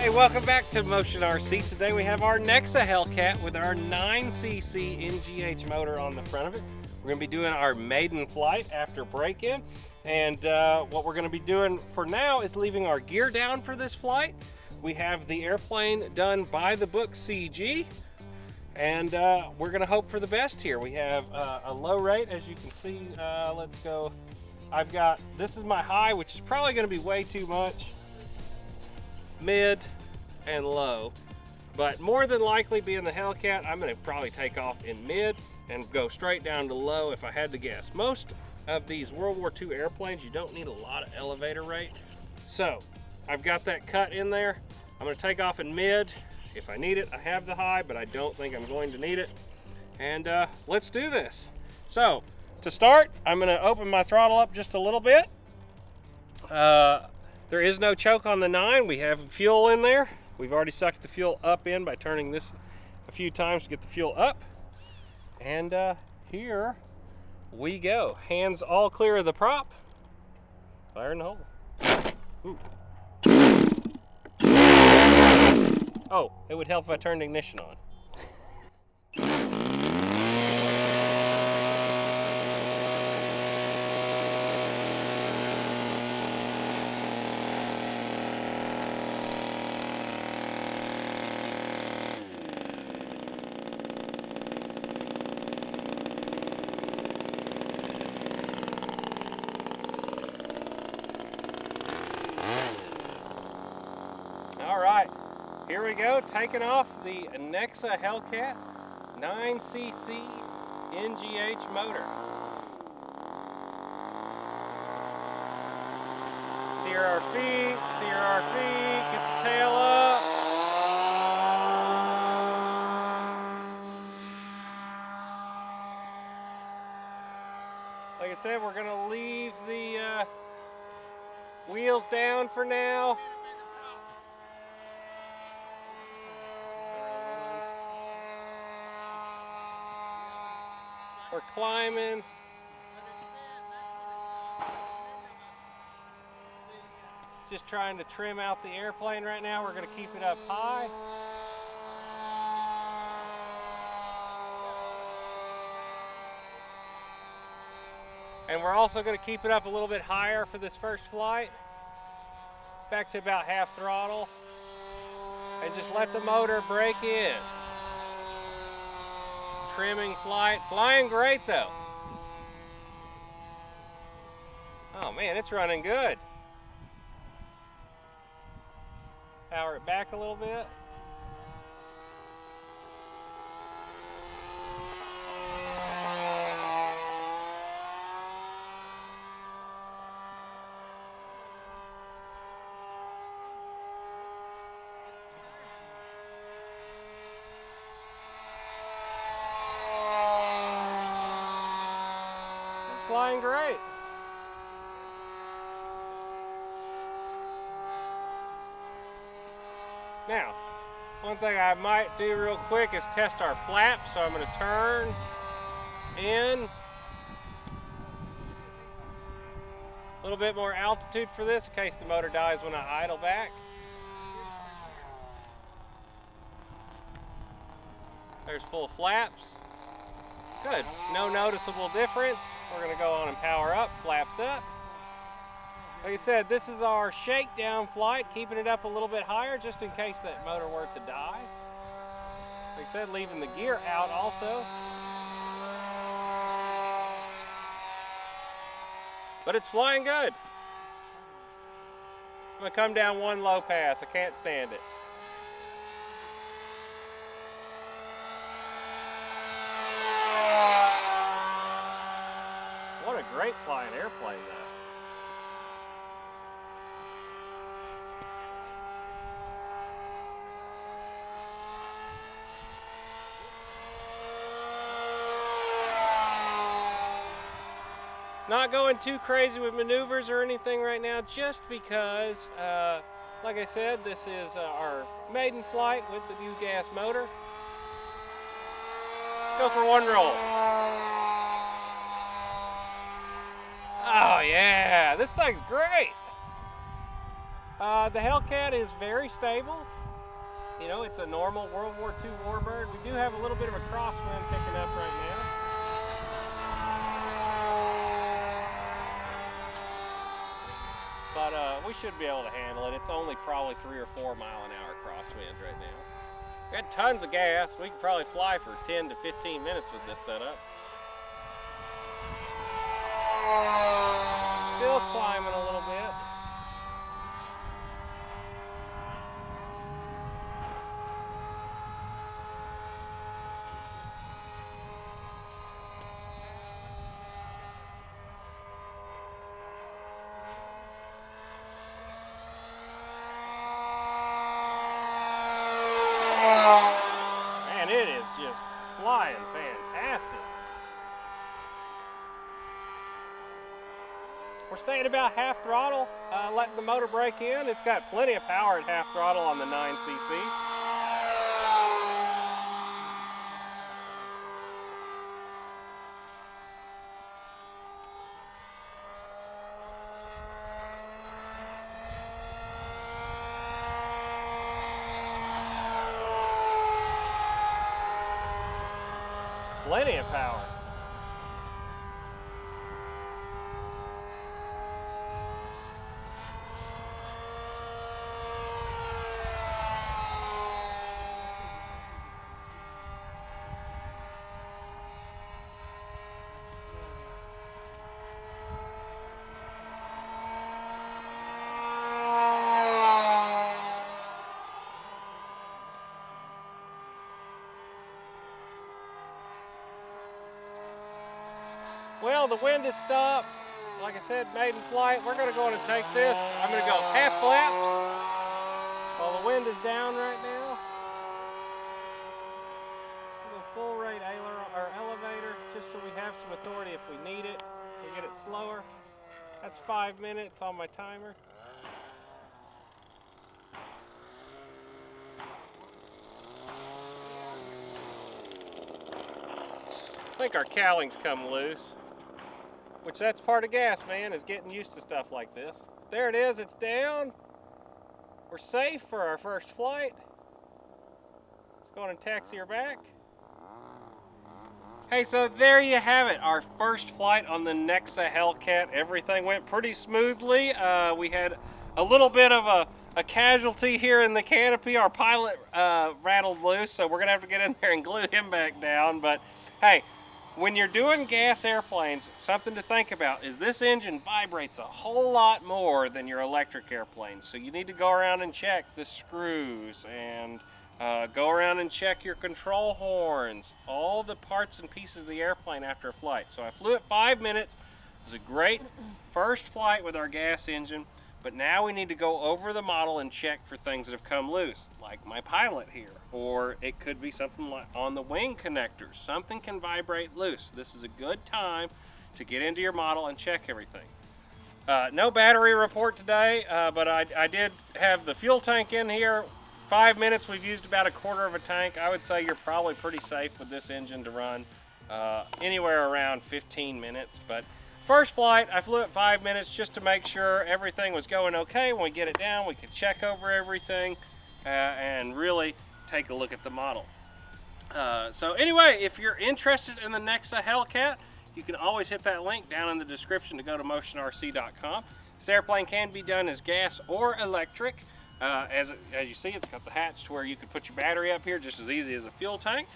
Hey, welcome back to Motion RC. Today we have our Nexa Hellcat with our 9cc NGH motor on the front of it. We're going to be doing our maiden flight after break-in. And what we're going to be doing for now is leaving our gear down for this flight. We have the airplane done by the book CG. And we're going to hope for the best here. We have a low rate, as you can see. Let's go. This is my high, which is probably going to be way too much. Mid and low, but more than likely, being the Hellcat, I'm going to probably take off in mid and go straight down to low if I had to guess. Most of these World War II airplanes, you don't need a lot of elevator rate, so I've got that cut in there. I'm going to take off in mid. If I need it, I have the high, but I don't think I'm going to need it. And let's do this. So to start, I'm going to open my throttle up just a little bit. There is no choke on the 9. We have fuel in there. We've already sucked the fuel up in by turning this a few times to get the fuel up. And here we go. Hands all clear of the prop. Fire in the hole. Ooh. Oh, it would help if I turned ignition on. Here we go, taking off the Nexa Hellcat 9cc NGH motor. Steer our feet, get the tail up. Like I said, we're gonna leave the wheels down for now. We're climbing. Just trying to trim out the airplane right now. We're going to keep it up high. And we're also going to keep it up a little bit higher for this first flight. Back to about half throttle. And just let the motor break in. Trimming flight, flying great though. Oh man, it's running good. Power it back a little bit. Flying great. Now, one thing I might do real quick is test our flaps. So I'm going to turn in. A little bit more altitude for this in case the motor dies when I idle back. There's full flaps. Good, no noticeable difference. We're gonna go on and power up, flaps up. Like I said, this is our shakedown flight, keeping it up a little bit higher just in case that motor were to die. Like I said, leaving the gear out also. But it's flying good. I'm gonna come down one low pass, I can't stand it. What a great flying airplane though. Not going too crazy with maneuvers or anything right now, just because, like I said, this is our maiden flight with the new gas motor. Let's go for one roll. Oh yeah, this thing's great. The Hellcat is very stable. You know, it's a normal World War II warbird. We do have a little bit of a crosswind picking up right now. But we should be able to handle it. It's only probably 3 or 4 mile an hour crosswind right now. We got tons of gas. We could probably fly for 10 to 15 minutes with this setup. Still climbing a little bit. Man, it is just flying fantastic. We're staying about half throttle, letting the motor break in. It's got plenty of power at half throttle on the 9cc. Plenty of power. Well, the wind has stopped. Like I said, Maiden Flight. We're going to go on and take this. I'm going to go half flaps while the wind is down right now. Go full rate elevator just so we have some authority if we need it. We get it slower. That's 5 minutes on my timer. I think our cowling's come loose. Which that's part of gas, man, is getting used to stuff like this. There it is, it's down. We're safe for our first flight. Let's go on and taxi her back. Hey, so there you have it, our first flight on the Nexa Hellcat. Everything went pretty smoothly. We had a little bit of a casualty here in the canopy. Our pilot rattled loose, so we're gonna have to get in there and glue him back down. But hey, when you're doing gas airplanes, something to think about is this engine vibrates a whole lot more than your electric airplanes. So you need to go around and check the screws and go around and check your control horns, all the parts and pieces of the airplane after a flight. So I flew it 5 minutes. It was a great first flight with our gas engine. But now we need to go over the model and check for things that have come loose, like my pilot here, or it could be something like on the wing connectors. Something can vibrate loose. This is a good time to get into your model and check everything. No battery report today, but I did have the fuel tank in here. 5 minutes, we've used about a quarter of a tank. I would say you're probably pretty safe with this engine to run anywhere around 15 minutes, but first flight, I flew it 5 minutes just to make sure everything was going okay. When we get it down, we could check over everything and really take a look at the model. So anyway, if you're interested in the Nexa Hellcat, you can always hit that link down in the description to go to motionrc.com. This airplane can be done as gas or electric. As you see, it's got the hatch to where you could put your battery up here just as easy as a fuel tank.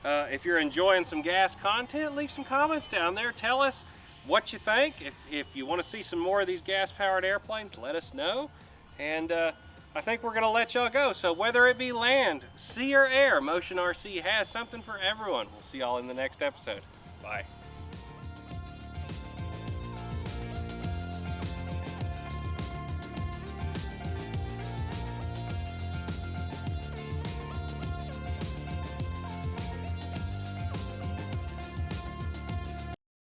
If you're enjoying some gas content, leave some comments down there. Tell us what you think. If you want to see some more of these gas-powered airplanes, let us know. And I think we're going to let y'all go. So whether it be land, sea, or air, Motion RC has something for everyone. We'll see y'all in the next episode. Bye.